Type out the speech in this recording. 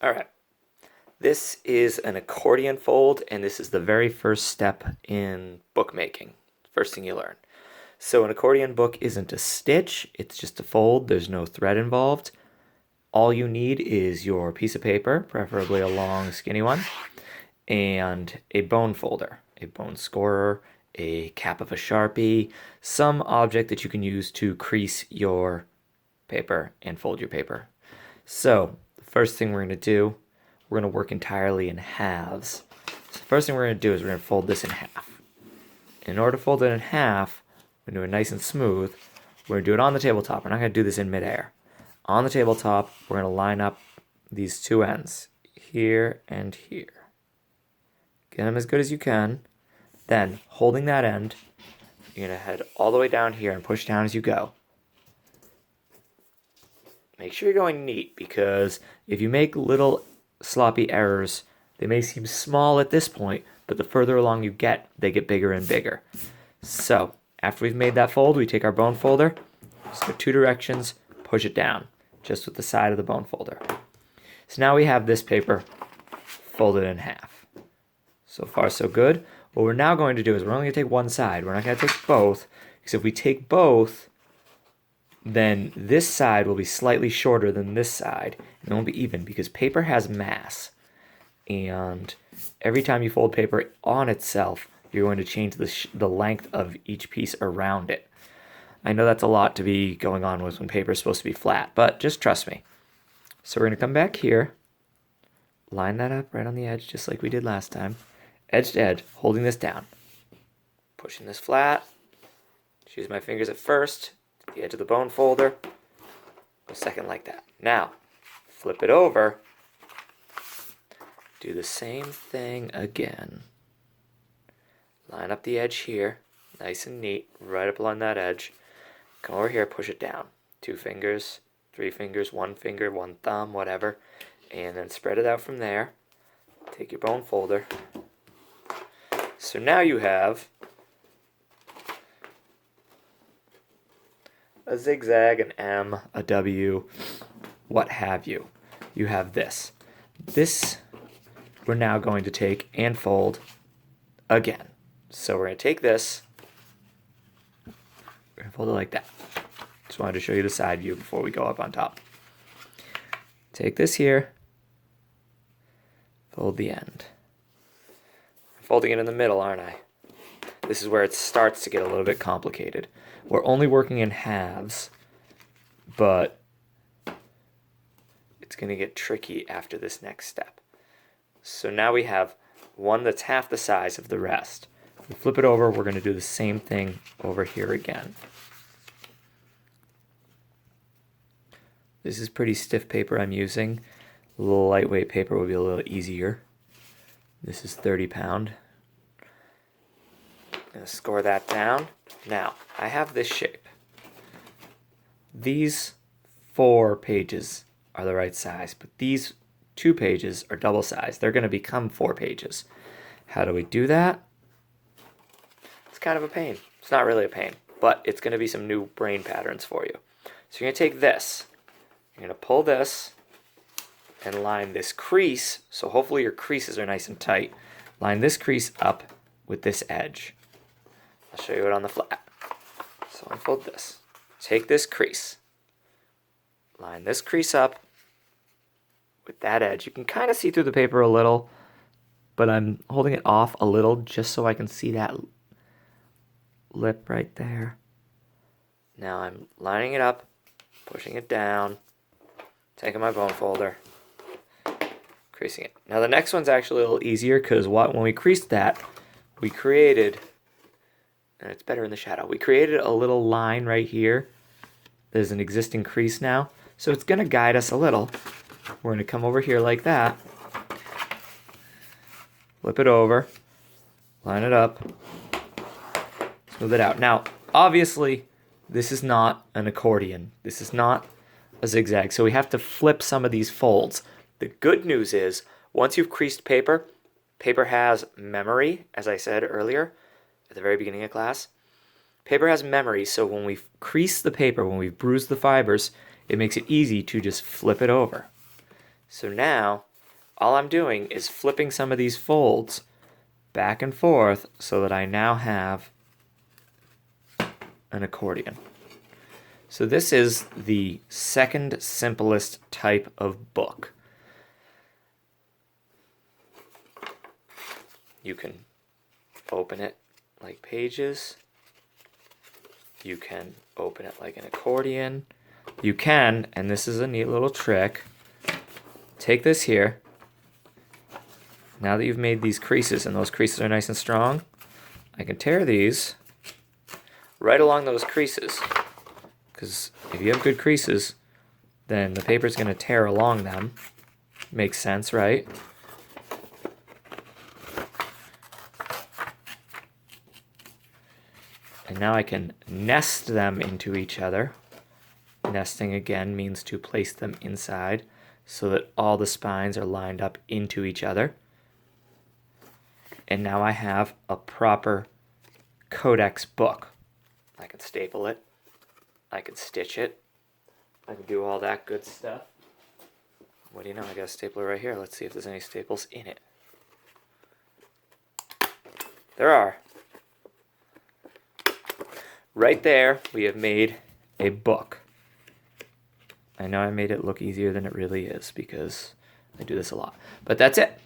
All right. This is an accordion fold, and this is the very first step in bookmaking. First thing you learn. So an accordion book isn't a stitch, it's just a fold. There's no thread involved. All you need is your piece of paper, preferably a long, skinny one, and a bone folder, a bone scorer, a cap of a Sharpie, some object that you can use to crease your paper and fold your paper. So the first thing we're going to do, we're going to work entirely in halves. So the first thing we're going to do is we're going to fold this in half. In order to fold it in half, we're going to do it nice and smooth. We're going to do it on the tabletop. We're not going to do this in midair. On the tabletop, we're going to line up these two ends, here and here. Get them as good as you can. Then, holding that end, you're going to head all the way down here and push down as you go. Make sure you're going neat, because if you make little sloppy errors, they may seem small at this point, but the further along you get, they get bigger and bigger. So, after we've made that fold, we take our bone folder, just go two directions, push it down, just with the side of the bone folder. So now we have this paper folded in half. So far, so good. What we're now going to do is we're only going to take one side. We're not going to take both, because if we take both, then this side will be slightly shorter than this side, and it won't be even, because paper has mass. And every time you fold paper on itself, you're going to change the length of each piece around it. I know that's a lot to be going on with when paper is supposed to be flat, but just trust me. So we're going to come back here, line that up right on the edge, just like we did last time. Edge to edge, holding this down. Pushing this flat. Just use my fingers at first, the edge of the bone folder. Go second like that. Now, flip it over. Do the same thing again. Line up the edge here, nice and neat, right up along that edge. Come over here, push it down. 2 fingers, 3 fingers, 1 finger, 1 thumb, whatever. And then spread it out from there. Take your bone folder. So now you have a zigzag, an M, a W, what have you. You have this. This we're now going to take and fold again. So we're going to take this, we're going to fold it like that. Just wanted to show you the side view before we go up on top. Take this here, fold the end. I'm folding it in the middle, aren't I? This is where it starts to get a little bit complicated. We're only working in halves, but it's going to get tricky after this next step. So now we have one that's half the size of the rest. We flip it over, we're going to do the same thing over here again. This is pretty stiff paper I'm using. A little lightweight paper would be a little easier. This is 30 pound. I'm going to score that down. Now, I have this shape. These 4 pages are the right size, but these 2 pages are double size. They're going to become 4 pages. How do we do that? It's kind of a pain. It's not really a pain, but it's going to be some new brain patterns for you. So you're going to take this, you're going to pull this, and line this crease, so hopefully your creases are nice and tight. Line this crease up with this edge. I'll show you it on the flat. So unfold this. Take this crease, line this crease up with that edge. You can kind of see through the paper a little, but I'm holding it off a little just so I can see that lip right there. Now I'm lining it up, pushing it down, taking my bone folder, creasing it. Now the next one's actually a little easier, because when we creased that, we created, and it's better in the shadow, we created a little line right here. There's an existing crease now, so it's going to guide us a little. We're going to come over here like that, flip it over, line it up, smooth it out. Now, obviously, this is not an accordion. This is not a zigzag, so we have to flip some of these folds. The good news is, once you've creased paper, paper has memory, as I said earlier at the very beginning of class. Paper has memory, so when we crease the paper, when we bruise the fibers, it makes it easy to just flip it over. So now, all I'm doing is flipping some of these folds back and forth so that I now have an accordion. So this is the second simplest type of book. You can open it like pages. You can open it like an accordion. You can, and this is a neat little trick, take this here. Now that you've made these creases, and those creases are nice and strong, I can tear these right along those creases. Because if you have good creases, then the paper's going to tear along them. Makes sense, right? And now I can nest them into each other. Nesting again means to place them inside so that all the spines are lined up into each other. And now I have a proper codex book. I can staple it. I can stitch it. I can do all that good stuff. What do you know? I got a stapler right here. Let's see if there's any staples in it. There are. Right there, we have made a book. I know I made it look easier than it really is because I do this a lot. But that's it.